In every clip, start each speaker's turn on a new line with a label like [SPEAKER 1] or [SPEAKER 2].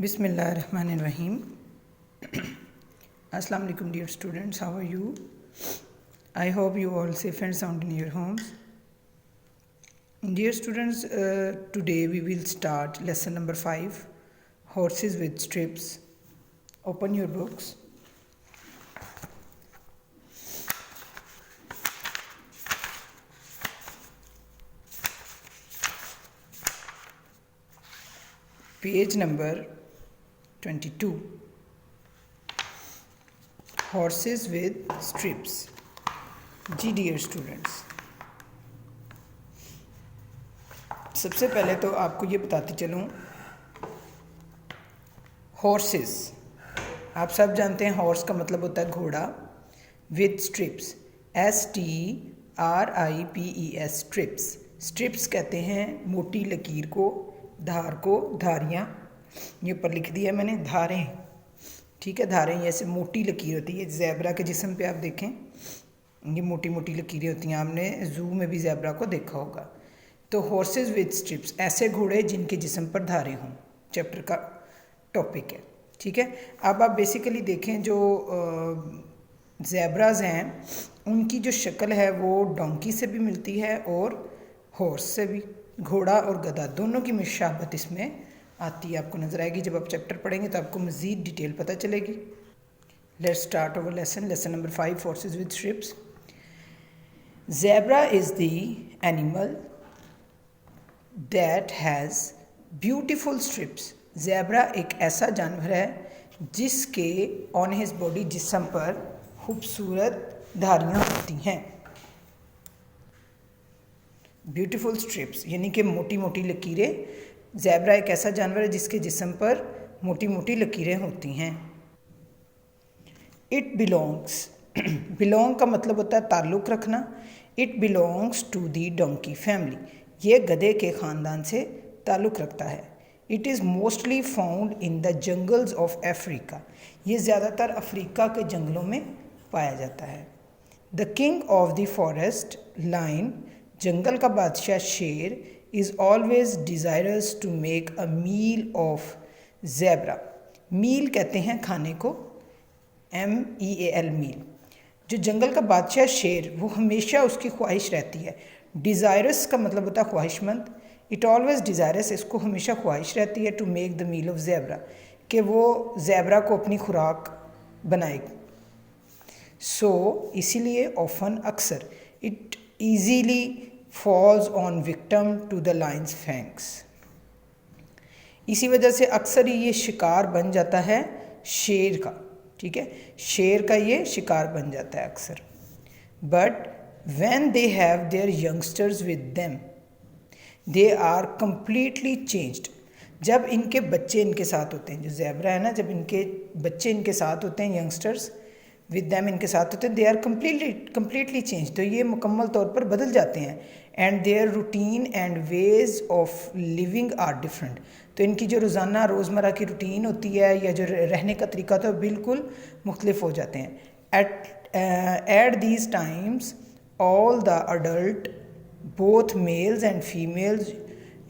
[SPEAKER 1] Bismillahirrahmanirrahim. Assalamu alaikum dear students, how are you? I hope you all safe and sound in your homes. Dear students, today we will start lesson number 5, horses with strips. Open your books. Page number 22. Horses with strips. जी dear students, सबसे पहले तो आपको ये बताती चलूँ, horses आप सब जानते हैं, हॉर्स का मतलब होता है घोड़ा, with strips, STRIPES, strips. Strips कहते हैं मोटी लकीर को, धार को, धारियाँ, ये ऊपर लिख दिया मैंने, धारें, ठीक है, धारें ऐसे मोटी लकीर होती है। ज़ेब्रा के जिस्म पे आप देखें, ये मोटी मोटी लकीरें होती हैं, आपने जू में भी ज़ेब्रा को देखा होगा। तो हॉर्सेस विद स्ट्रिप्स, ऐसे घोड़े जिनके जिस्म पर धारें हों, चैप्टर का टॉपिक है, ठीक है। अब आप बेसिकली देखें, जो ज़ेब्राज़ हैं उनकी जो शक्ल है वो डोंकी से भी मिलती है और हॉर्स से भी, घोड़ा और गधा दोनों की मुशाबत इसमें आती है, आपको नज़र आएगी। जब आप चैप्टर पढ़ेंगे तो आपको मज़ीद डिटेल पता चलेगी। Let's start our lesson number 5, horses with strips. Zebra is the animal that has beautiful strips. Zebra एक ऐसा जानवर है जिसके ऑन हिज बॉडी, जिस्म पर खूबसूरत धारियाँ होती हैं। ब्यूटीफुल स्ट्रिप्स यानी कि मोटी मोटी लकीरें। ज़ेब्रा एक ऐसा जानवर है जिसके जिस्म पर मोटी मोटी लकीरें होती हैं। इट बिलोंग्स, बिलोंग का मतलब होता है ताल्लुक़ रखना। It belongs to the donkey family, ये गधे के ख़ानदान से ताल्लुक़ रखता है। It is mostly found in the jungles of Africa, ये ज़्यादातर अफ्रीका के जंगलों में पाया जाता है। The king of the forest lion, जंगल का बादशाह शेर, is always desirous to make a meal of zebra. Meal कहते हैं खाने को, MEAL मील। जो जंगल का बादशाह शेर, वो हमेशा उसकी ख्वाहिश रहती है। डिज़ायरस का मतलब होता है ख्वाहिशमंद। इट ऑलवेज डिज़ायरस, इसको हमेशा ख्वाहिश रहती है, to make the meal of zebra, कि वो ज़ेब्रा को अपनी खुराक बनाएगी। सो इसीलिए ऑफन, अक्सर, it easily falls on victim to the lion's fangs, इसी वजह से अक्सर ही ये शिकार बन जाता है शेर का, ठीक है, शेर का ये शिकार बन जाता है अक्सर। But when they have their youngsters with them they are completely changed. जब इनके बच्चे इनके साथ होते हैं, जो ज़ेब्रा है ना, जब इनके बच्चे इनके साथ होते हैं, यंगस्टर्स विद दैम इनके साथ होते हैं, दे आर कम्प्लीटली चेंज, तो ये मुकम्मल तौर पर बदल जाते हैं। And their routine and ways of living are different, तो इनकी जो रोज़ाना रोज़मर्रा की रूटीन होती है या जो रहने का तरीका होता है बिल्कुल मुख्तलिफ हो जाते हैं। At these times all the adult, both males and females,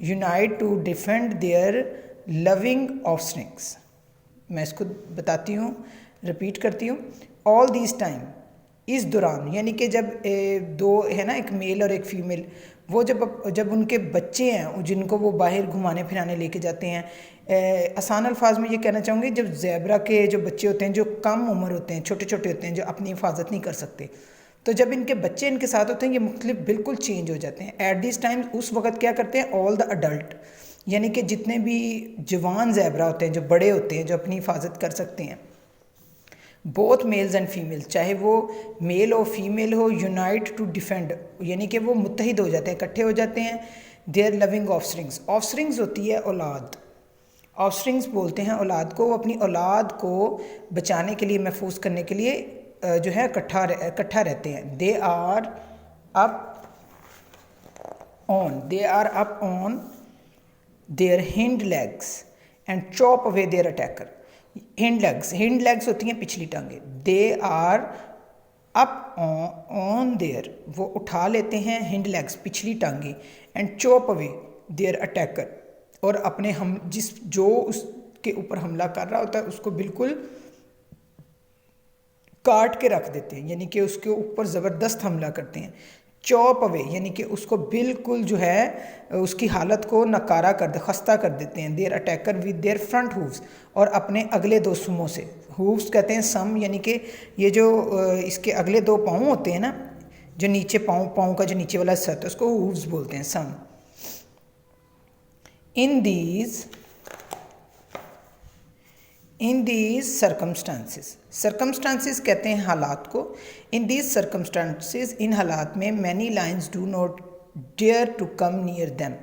[SPEAKER 1] unite to defend their loving offsprings. मैं इसको बताती हूँ, रिपीट करती हूँ। ऑल दिस टाइम, इस दौरान, यानी कि जब दो है ना, एक मेल और एक फीमेल, वो जब उनके बच्चे हैं जिनको वो बाहर घुमाने फिराने लेके जाते हैं, आसान अल्फाज में ये कहना चाहूँगी, जब ज़ेब्रा के जो बच्चे होते हैं जो कम उम्र होते हैं, छोटे छोटे होते हैं, जो अपनी हिफाजत नहीं कर सकते, तो जब इनके बच्चे इनके साथ होते हैं ये मुख्तलिफ बिल्कुल चेंज हो जाते हैं। एट दिस टाइम, उस वक्त क्या करते हैं, ऑल द अडल्ट, यानी कि जितने भी जवान ज़ेब्रा होते हैं, जो बड़े होते हैं, जो अपनी हिफाजत कर सकते हैं, बोथ मेल्स एंड फीमेल्स, चाहे वो मेल हो फीमेल हो, यूनाइट टू डिफेंड, यानी कि वो मुत्तहिद हो जाते हैं, इकट्ठे हो जाते हैं। देयर लविंग ऑफस्प्रिंग्स, ऑफस्प्रिंग्स होती है औलाद, ऑफस्प्रिंग्स बोलते हैं औलाद को। वो अपनी औलाद को बचाने के लिए, महफूज करने के लिए जो है इकट्ठा रहते हैं। They are up on their hind legs and chop away their attacker. Hind legs होती हैं पिछली टांगें। They are up on their, वो उठा लेते हैं हिंड लेग्स, पिछली टांगें, and chop away their attacker, और अपने हम जो उस के ऊपर हमला कर रहा होता है उसको बिल्कुल काट के रख देते हैं, यानी कि उसके ऊपर ज़बरदस्त हमला करते हैं। चॉप अवे यानी कि उसको बिल्कुल जो है उसकी हालत को नकारा कर खस्ता कर देते हैं। Their attacker with their front hooves, और अपने अगले दो सुमों से। हूव्स कहते हैं सम, यानी कि ये जो इसके अगले दो पाँव होते हैं ना, जो नीचे पाँव का जो नीचे वाला हिस्सा होता है उसको हूव्स बोलते हैं, सम। इन दीज सर्कमस्टांसिस कहते हैं हालात को। इन दीज सर्कमस्टांसिस, इन हालात में, many lions do not dare to come near them,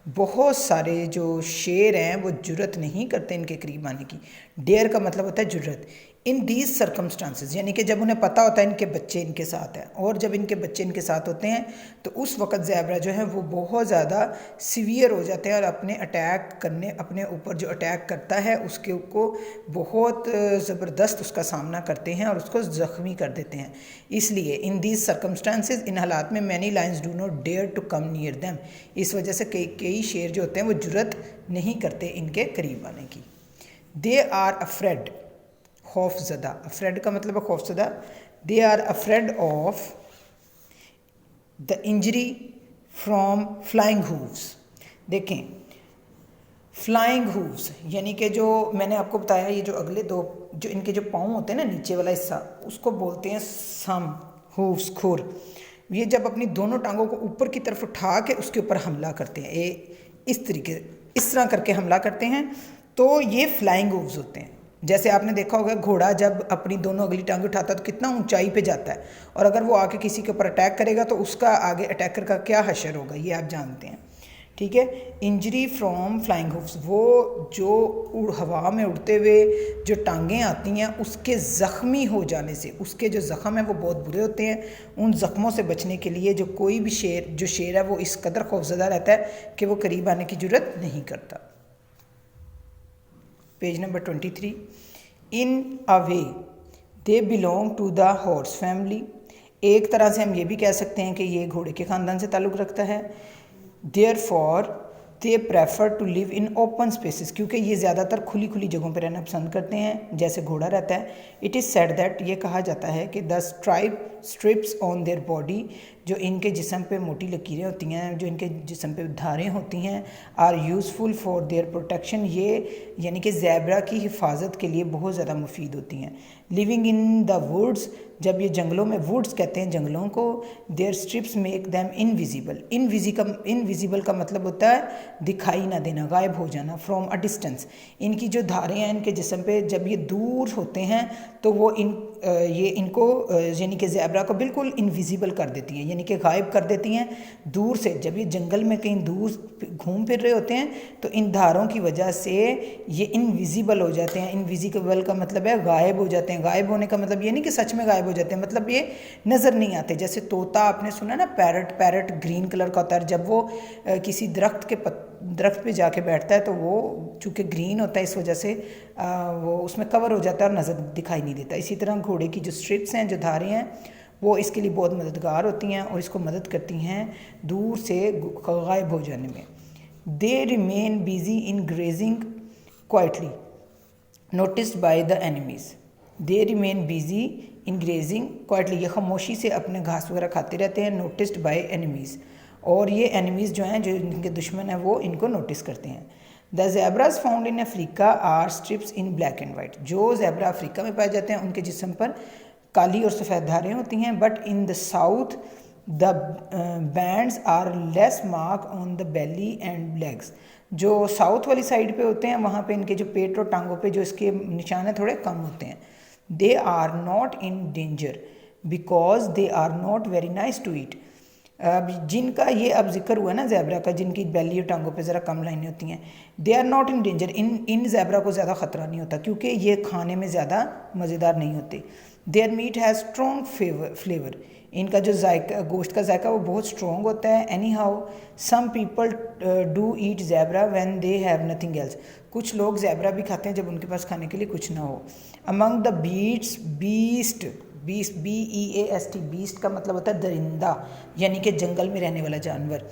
[SPEAKER 1] बहुत सारे जो शेर हैं वो जुर्रत नहीं करते इनके करीब आने की। डेयर का मतलब होता है जुर्रत। इन दीज सर्कमस्टांसिस यानी कि जब उन्हें पता होता है इनके बच्चे इनके साथ हैं, और जब इनके बच्चे इनके साथ होते हैं तो उस वक्त ज़ेब्रा जो है वो बहुत ज़्यादा सीवियर हो जाते हैं और अपने ऊपर जो अटैक करता है उसके को बहुत ज़बरदस्त उसका सामना करते हैं और उसको ज़ख्मी कर देते हैं। इसलिए इन दीज सर्कमस्टांसिस, इन हालात में, many lions do not dare to come near them, इस वजह से कई शेर जो होते हैं वो जुर्रत नहीं करते इनके करीब आने की। दे आर अफ्रेड, खौफज़दा, अफ्रेड का मतलब है खौफज़दा। They are afraid of the injury from flying hooves. देखें, फ्लाइंग हूव्स यानी कि जो मैंने आपको बताया, ये जो अगले दो जो इनके जो पाँव होते हैं ना, नीचे वाला हिस्सा, उसको बोलते हैं सम, हूव्स, खुर। ये जब अपनी दोनों टांगों को ऊपर की तरफ उठा के उसके ऊपर हमला करते हैं, इस तरह करके हमला करते हैं, तो ये फ्लाइंग हूव्स होते हैं। जैसे आपने देखा होगा घोड़ा जब अपनी दोनों अगली टांग उठाता है तो कितना ऊंचाई पे जाता है, और अगर वो आके किसी के ऊपर अटैक करेगा तो उसका आगे अटैकर का क्या हशर होगा, ये आप जानते हैं। ठीक है। इंजरी फ्रॉम फ्लाइंग हूव्स, वो जो हवा में उड़ते हुए जो टांगें आती हैं उसके ज़ख्मी हो जाने से, उसके जो ज़ख्म हैं वो बहुत बुरे होते हैं। उन ज़ख्मों से बचने के लिए जो कोई भी शेर है वो इस कदर खौफज़दा रहता है कि वो करीब आने की ज़रूरत नहीं करता। Page number 23। In a way they belong to the horse family, एक तरह से हम ये भी कह सकते हैं कि ये घोड़े के ख़ानदान से ताल्लुक़ रखता है। Therefore they prefer to live in open spaces, क्योंकि ये ज़्यादातर खुली जगहों पर रहना पसंद करते हैं जैसे घोड़ा रहता है। इट इज़ सेड दैट, ये कहा जाता है कि the strips on their body, जो इनके जिस्म पे मोटी लकीरें होती हैं, जो इनके जिस्म पे धारें होती हैं, are useful for their protection, ये यानी कि ज़ेब्रा की हिफाजत के लिए बहुत ज़्यादा मुफीद होती हैं। लिविंग इन द वुड्स, जब ये जंगलों में, वुड्स कहते हैं जंगलों को, their stripes make them invisible. Invisible का मतलब होता है दिखाई ना देना, गायब हो जाना। फ्रॉम अ डिस्टेंस, इनकी जो धारें हैं इनके जिस्म पे जब ये दूर होते हैं तो वो इनको यानी कि ज़ेब्रा को बिल्कुल इनविजिबल कर देती हैं, यानी कि गायब कर देती हैं दूर से। जब ये जंगल में कहीं दूर घूम फिर रहे होते हैं तो इन धारों की वजह से ये इनविजिबल हो जाते हैं। इनविजिबल का मतलब है गायब हो जाते हैं। गायब होने का मतलब ये नहीं कि सच में गायब हो जाते हैं, मतलब ये नज़र नहीं आते। जैसे तोता आपने सुना ना, पैरट ग्रीन कलर का होता है, जब वो किसी दरख्त पे जाके बैठता है तो वो चूँकि ग्रीन होता है इस वजह से वो उसमें कवर हो जाता है और नज़र दिखाई नहीं देता। इसी तरह घोड़े की जो स्ट्रिप्स हैं, जो धारें हैं, वो इसके लिए बहुत मददगार होती हैं और इसको मदद करती हैं दूर से गायब हो जाने में। They remain busy in grazing quietly noticed by the enemies. They remain busy in grazing quietly, ये खामोशी से अपने घास वगैरह खाते रहते हैं। नोटिस्ड बाय एनिमीज़, और ये एनिमीज़ जो हैं, जो इनके दुश्मन हैं, वो इनको नोटिस करते हैं। The zebras found in Africa are stripes in black and white, जो ज़ेब्रा अफ्रीका में पाए जाते हैं उनके जिस्म पर काली और सफ़ेद धारें होती हैं। But in the south the bands are less mark on the belly and legs, जो साउथ वाली साइड पे होते हैं वहाँ पे इनके जो पेट और टांगों पे जो इसके निशान हैं थोड़े कम होते हैं। They are not in danger because they are not very nice to eat. अब जिनका ये अब जिक्र हुआ ना ज़ेब्रा का, जिनकी बेली और टांगों पे ज़रा कम लाइनें होती हैं, they are not in danger, इन ज़ेब्रा को ज़्यादा ख़तरा नहीं होता क्योंकि ये खाने में ज़्यादा मज़ेदार नहीं होते। There meet has strong flavour, इनका जो जायका, गोश्त का जायका वो बहुत स्ट्रॉन्ग होता है। Anyhow some people do eat zebra when they have nothing else, कुछ लोग ज़ेब्रा भी खाते हैं जब उनके पास खाने के लिए कुछ ना हो। Among the beast BEAST, beast का मतलब होता है दरिंदा, यानी कि जंगल में रहने वाला जानवर।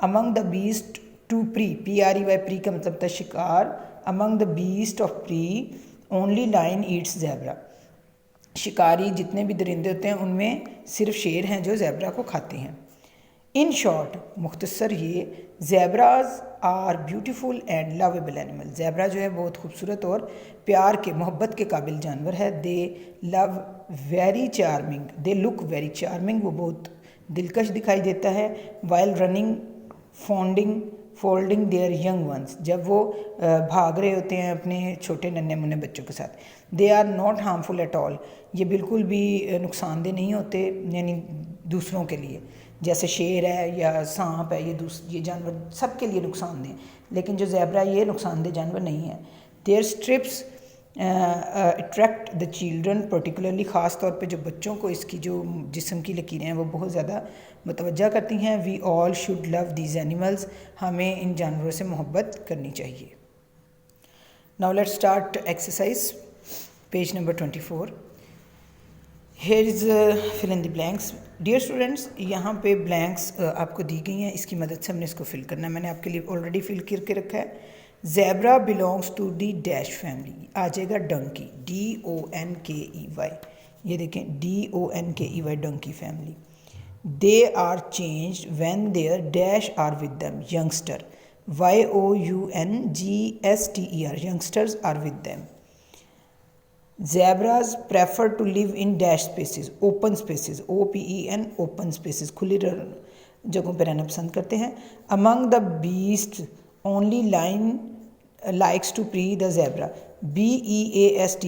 [SPEAKER 1] Among the beast to prey, PREY, prey का मतलब होता है शिकार। Among the beast of prey only lion eats zebra. शिकारी जितने भी दरिंदे होते हैं उनमें सिर्फ शेर हैं जो ज़ेब्रा को खाते हैं। इन शॉर्ट, मुख्तसर ये, zebras are beautiful and lovable animal. Zebra जो है बहुत खूबसूरत और प्यार के, मोहब्बत के काबिल जानवर है। दे love very charming, they look very charming, वो बहुत दिलकश दिखाई देता है। While running folding there young ones, जब वो भाग रहे होते हैं अपने छोटे नन्हे मुन्ने बच्चों के साथ। They are not harmful at all, ये बिल्कुल भी नुकसानदेह नहीं होते, यानी दूसरों के लिए। जैसे शेर है या सांप है, ये जानवर सब के लिए नुकसानदेह, लेकिन जो ज़ेब्रा ये नुकसानदेह जानवर नहीं है। Their stripes attract the children particularly, ख़ास तौर पे जो बच्चों को इसकी जो जिस्म की लकीरें हैं वो बहुत ज़्यादा मुतवज्जा करती हैं। We all should love these animals, हमें इन जानवरों से मोहब्बत करनी चाहिए। Now let's start exercise, page number 24। Here is fill in the blanks. Dear students, यहाँ पे ब्लैंक्स आपको दी गई हैं, इसकी मदद से हमने इसको फिल करना है। मैंने आपके लिए ऑलरेडी फिल करके रखा है। Zebra belongs to the dash family, आ जाएगा डंकी, DONKEY, ये देखें DONKEY, donkey family. They are changed when their dash are with them, youngster, YOUNGSTER, youngsters are with them. Zebras prefer to live in dash spaces, open spaces, OPEN, open spaces, खुली जगहों पर रहना पसंद करते हैं। Among the beasts, only lion likes to prey the zebra, BEASTS,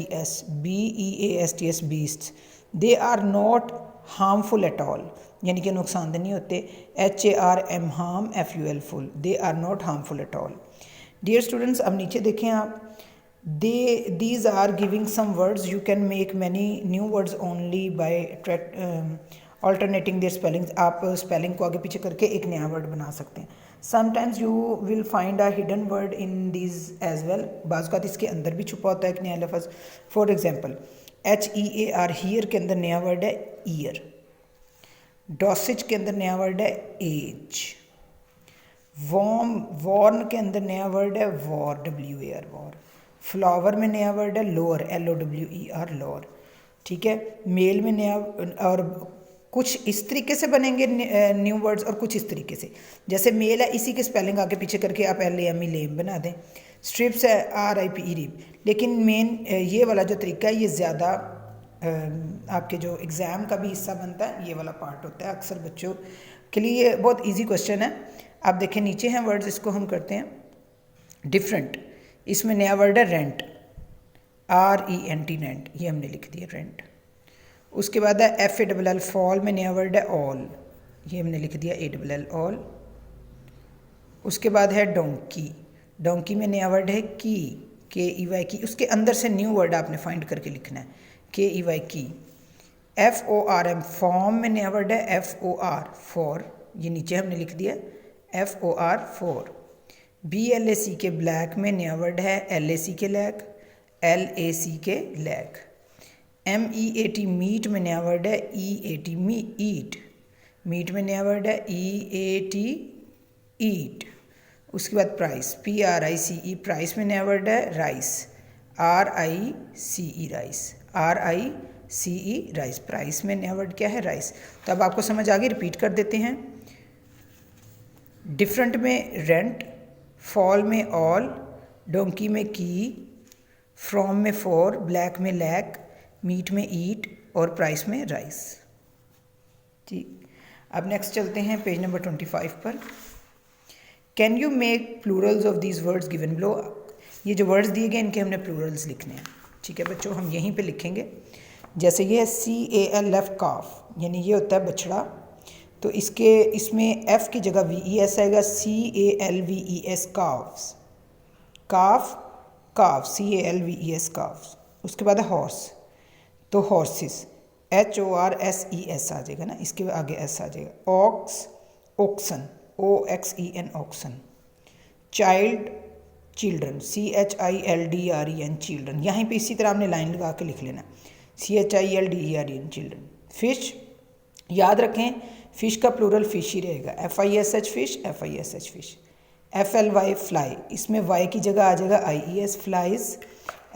[SPEAKER 1] beasts. They are not harmful at all, यानी कि नुकसानदेह नहीं होते। HARM, harm, FUL, full, they are not harmful at all. Dear students, अब नीचे देखें आप, these are giving some words. You can make many new words only by alternating their spellings. आप स्पेलिंग को आगे पीछे करके एक नया वर्ड बना सकते हैं। Sometimes you will find a hidden word in these as well. बाज़ औक़ात इसके अंदर भी छुपा होता है एक नया लफ्ज़। फॉर एग्जाम्पल, HEAR, हीयर के अंदर नया वर्ड है ईयर। डॉसेज के अंदर नया वर्ड है एज। वॉर्न के अंदर नया वर्ड है वॉर, WAR, वॉर। फ्लावर में नया वर्ड है लोअर, LOWER, लोअर। ठीक है, मेल में नया, और कुछ इस तरीके से बनेंगे न्यू वर्ड्स और कुछ इस तरीके से। जैसे मेल है, इसी के स्पेलिंग आगे पीछे करके आप LAME, लेम बना दें। स्ट्रिप्स है RIPE, रिप। लेकिन मेन ये वाला जो तरीका है ये ज़्यादा आपके जो एग्ज़ाम का भी हिस्सा बनता है, ये वाला पार्ट होता है अक्सर बच्चों के लिए। ये बहुत ईजी क्वेश्चन है। आप देखें नीचे हैं वर्ड्स, इसको हम करते हैं डिफरेंट। इसमें नया वर्ड है रेंट, RENT, रेंट, ये हमने लिख दिया रेंट। उसके बाद है FALL, फॉल में नया वर्ड है ऑल, ये हमने लिख दिया ALL, ऑल। उसके बाद है डोंकी, डोंकी में नया वर्ड है की, KEY, की। उसके अंदर से न्यू वर्ड आपने फाइंड करके लिखना है, KEY, की। FORM, फॉर्म में नया वर्ड है FOR, फॉर, ये नीचे हमने लिख दिया FOR, फॉर। BLAC के ब्लैक में नया वर्ड है LAC के लैक, LAC के लैक। MEAT, मीट में नया वर्ड है EAT, ईट। मीट में नया वर्ड है EAT, ईट। उसके बाद प्राइस, PRICE, प्राइस में नया वर्ड है rice, RICE, rice, RICE, rice. Price में नया वर्ड क्या है, राइस। तो अब आपको समझ आ गई, रिपीट कर देते हैं। डिफरेंट में रेंट, फॉल में ऑल, डोंकी में की, फ्रॉम में फॉर, ब्लैक में लैक, मीट में ईट और प्राइस में राइस। ठीक, अब नेक्स्ट चलते हैं पेज नंबर 25 पर। Can you make Plurals of these words given below. ये जो वर्ड्स दिए गए इनके हमने प्लूरल्स लिखने हैं। ठीक है बच्चों, हम यहीं पे लिखेंगे। जैसे ये है CAL, लेफ्ट काफ, यानी ये होता है बछड़ा, तो इसमें F की जगह VES आएगा, CALVES, काफ्स, काफ, काफ, CALVES, काफ्स। उसके बाद है हॉर्स, तो हॉर्सेस, HORSES आ जाएगा ना, इसके आगे S आ जाएगा। Ox, oxen, OXEN, oxen. Child, children, CHILDREN, children. यहाँ पे इसी तरह हमने लाइन लगा के लिख लेना, CHILDEREN, चिल्ड्रन। फिश, याद रखें फिश का प्लूरल फिश ही रहेगा, FISH, fish, FISH, fish. FLY fly, इसमें Y की जगह आ जाएगा IES flies,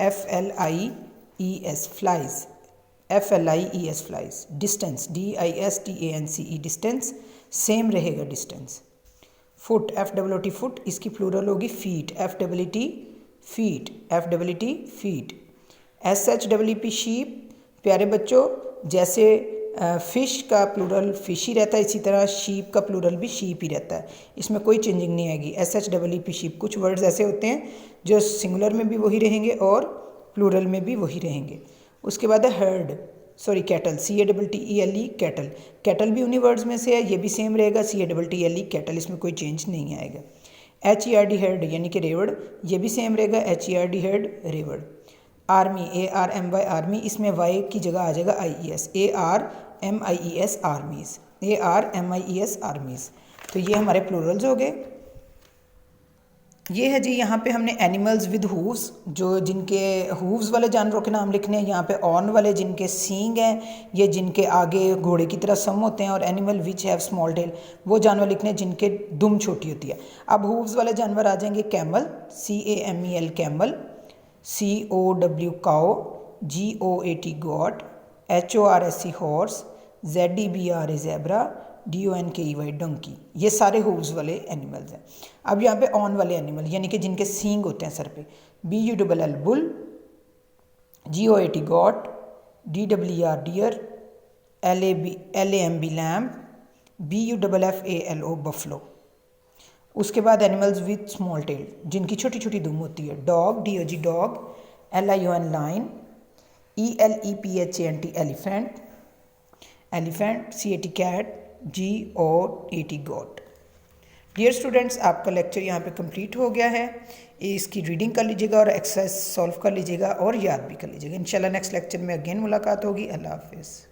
[SPEAKER 1] FLIES flies, FLIES flies. Distance DISTANCE distance, same रहेगा डिस्टेंस। फुट FWT फुट, इसकी प्लूरल होगी feet, FWT feet, FWT feet. SHWP sheep. प्यारे बच्चों, जैसे फ़िश का प्लूरल फ़िश ही रहता है, इसी तरह शीप का प्लूरल भी शीप ही रहता है, इसमें कोई चेंजिंग नहीं आएगी। SHWP sheep. कुछ वर्ड्स ऐसे होते हैं जो सिंगुलर में भी वही रहेंगे और प्लूरल में भी वही रहेंगे। उसके बाद है heard, sorry cattle, CATTLE cattle. Cattle भी उन्हीं वर्ड्स में से है, ये भी सेम रहेगा, CATTLE कैटल, इसमें कोई चेंज नहीं आएगा। HERD हर्ड यानी कि रेवड़, ये भी सेम रहेगा, HERD हर्ड रेवड़। आर्मी, ARMY आर्मी, इसमें वाई की जगह आ जाएगा IES, ARMIES armies, ARMIES armies. तो ये हमारे प्लूरल्स हो गए। ये है जी, यहाँ पे हमने एनिमल्स विद हूव्स, जो जिनके हूव्स वाले जानवरों के नाम लिखने हैं। यहाँ पे ऑन वाले जिनके सींग हैं, ये जिनके आगे घोड़े की तरह सम होते हैं, और animal which have small tell, वो जानवर लिखने हैं जिनके दुम छोटी होती है। अब हूव्स वाले जानवर आ जाएंगे camel, CAMEL camel, COW cow, GOAT goat, HORSE horse, ZEBRA zebra, DONKEY donkey. ये सारे हूव्स वाले एनिमल्स हैं। अब यहाँ पे ऑन वाले एनिमल यानी कि जिनके सींग होते हैं सर पे, BULL bull, GOAT goat, DWR deer, LAMB lamb, BUFFALO buffalo. उसके बाद एनिमल्स विथ स्मॉल टेल, जिनकी छोटी छोटी दुम होती है, dog, DOG dog, LION lion, ELEPHANT elephant, elephant, CAT cat, GOAT goat. Dear students, आपका लेक्चर यहाँ पे कंप्लीट हो गया है। इसकी रीडिंग कर लीजिएगा और एक्सरसाइज सॉल्व कर लीजिएगा और याद भी कर लीजिएगा। इंशाल्लाह नेक्स्ट लेक्चर में अगेन मुलाकात होगी। अल्लाह हाफिज़।